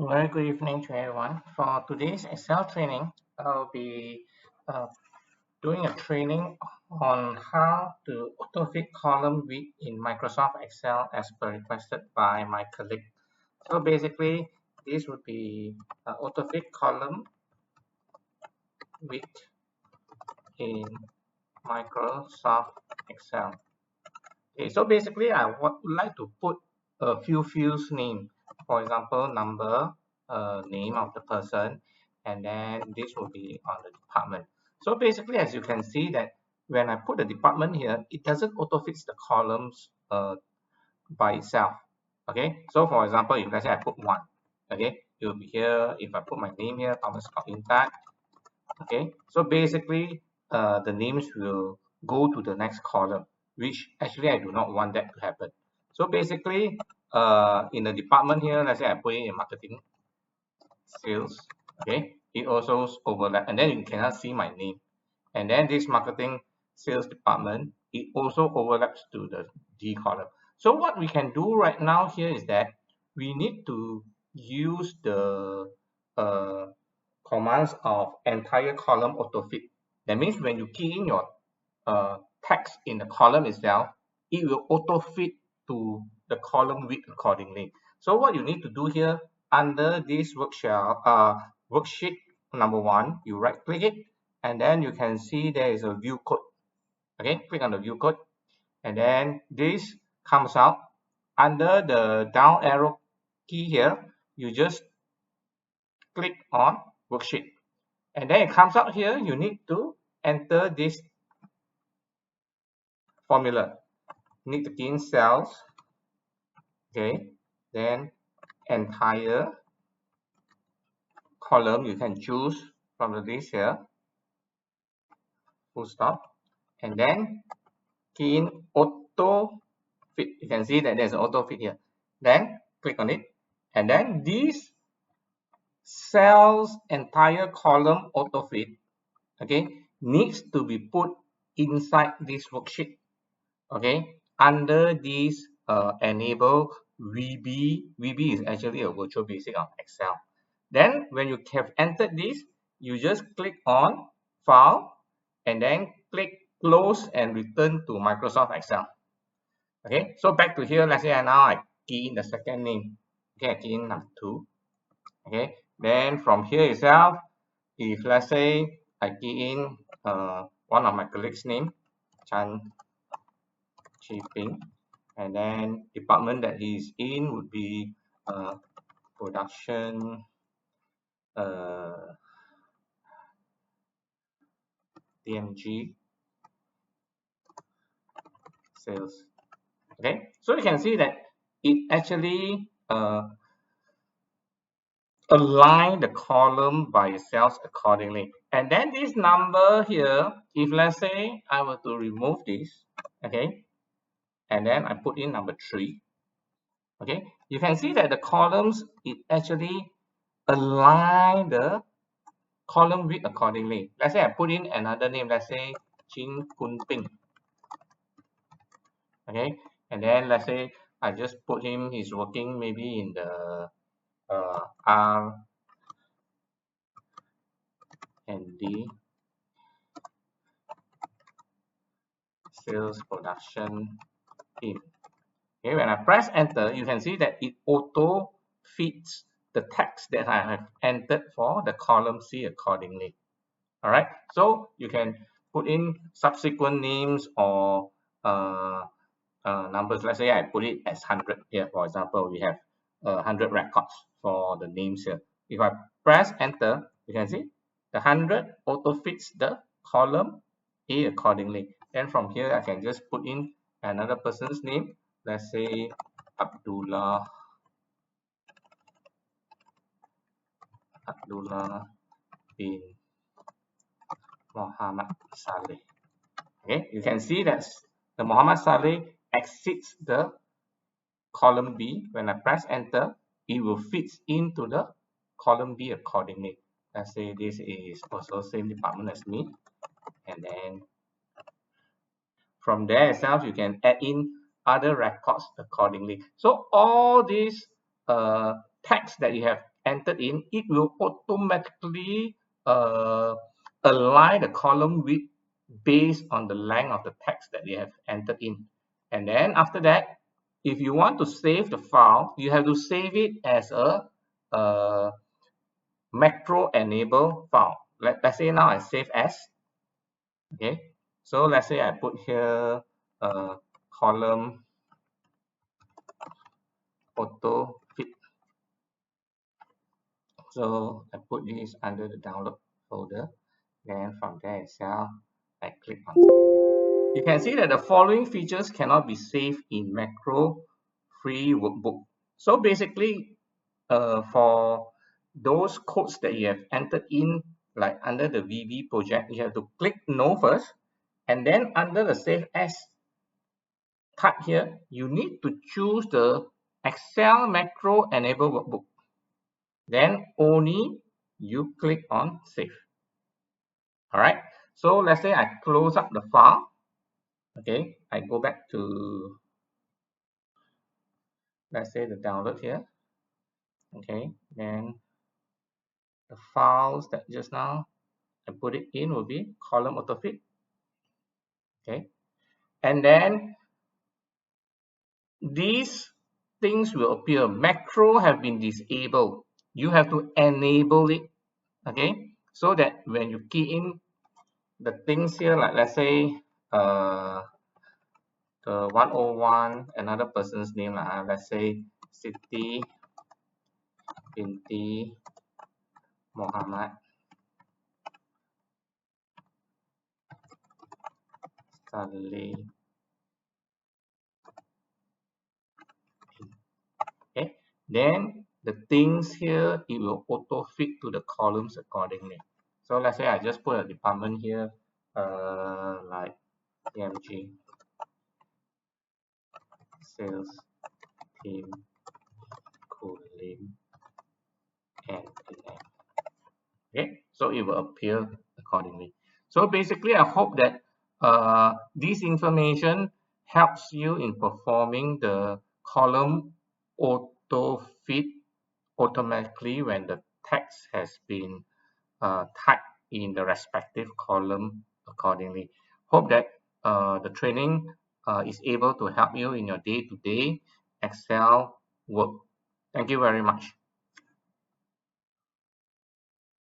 Very good evening to everyone. For today's Excel training, I'll be uh, doing a training on how to auto-fit column width in Microsoft Excel as per requested by my colleague. So basically, this would be auto-fit column width in Microsoft Excel. Okay, so basically, I would like to put a few fields name. For example, number, name of the person, and then this will be on the department. So basically, as you can see that when I put the department here, it doesn't auto-fix the columns by itself. Okay, so for example, if let's say I put 1, okay, it will be here. If I put my name here, Thomas Scott Intact, okay, so basically the names will go to the next column, which actually I do not want that to happen. So basically in the department here, let's say I put it in marketing sales, okay, it also overlap, and then you cannot see my name. And then this marketing sales department, it also overlaps to the D column. So what we can do right now here is that we need to use the uh, commands of entire column autofit. That means when you key in your text in the column itself, it will auto-fit to the column width accordingly. So what you need to do here under this worksheet number 1, you right click it, and then you can see there is a view code. Okay, click on the view code, and then this comes out under the down arrow key here. You just click on worksheet, and then it comes out here. You need to enter this formula. You need to key in cells, okay, then entire column you can choose from the list here, full stop, and then key in auto fit. You can see that there's an auto fit here. Then click on it, and then this cells entire column auto fit, okay, needs to be put inside this worksheet, okay, under this enable VB. VB is actually a virtual basic of Excel. Then when you have entered this, you just click on file and then click close and return to Microsoft Excel. Okay, so back to here, let's say now I key in the second name. Okay, I key in number 2. Okay, then from here itself, if let's say I key in one of my colleagues' name, Chan Ping, and then department that he's in would be production DMG sales. Okay, so you can see that it actually align the column by itself accordingly. And then this number here, if let's say I were to remove this, okay, and then I put in number 3, okay, you can see that the columns, it actually align the column width accordingly. Let's say I put in another name, let's say Jin Kun Ping, okay, and then let's say I just put him, he's working maybe in the R and D sales production team. Okay, when I press enter, you can see that it auto fits the text that I have entered for the column C accordingly. All right, so you can put in subsequent names or numbers. Let's say I put it as 100 here, for example, we have 100 records for the names here. If I press enter, you can see the 100 auto fits the column A accordingly. Then from here, I can just put in another person's name. Let's say Abdullah bin Muhammad Saleh. Okay, you can see that the Muhammad Saleh exceeds the column B. When I press enter, it will fit into the column B accordingly. Let's say this is also same department as me, and then from there itself you can add in other records accordingly. So all these text that you have entered in, it will automatically align the column width based on the length of the text that you have entered in. And then after that, if you want to save the file, you have to save it as a macro enable file. Let's say now I save as, okay. So let's say I put here column auto fit. So I put this under the download folder. Then from there itself, I click on. You can see that the following features cannot be saved in macro free workbook. So basically, for those codes that you have entered in, like under the VB project, you have to click no first, and then under the save as tab here, you need to choose the Excel macro enable workbook. Then only you click on save. All right. So let's say I close up the file. Okay, I go back to, let's say, the download here. Okay, then the files that just now I put it in will be Column.Autofit. Okay, and then these things will appear. Macro have been disabled. You have to enable it. Okay, so that when you key in the things here, like let's say the 101, another person's name, let's say Siti binti Muhammad Saleh. Okay, then the things here, it will auto fit to the columns accordingly. So let's say I just put a department here, like EMG, sales team, cooling, and connect. Okay, so it will appear accordingly. So basically, I hope that this information helps you in performing the column auto fit automatically when the text has been typed in the respective column accordingly. Hope that the training is able to help you in your day-to-day Excel work. Thank you very much.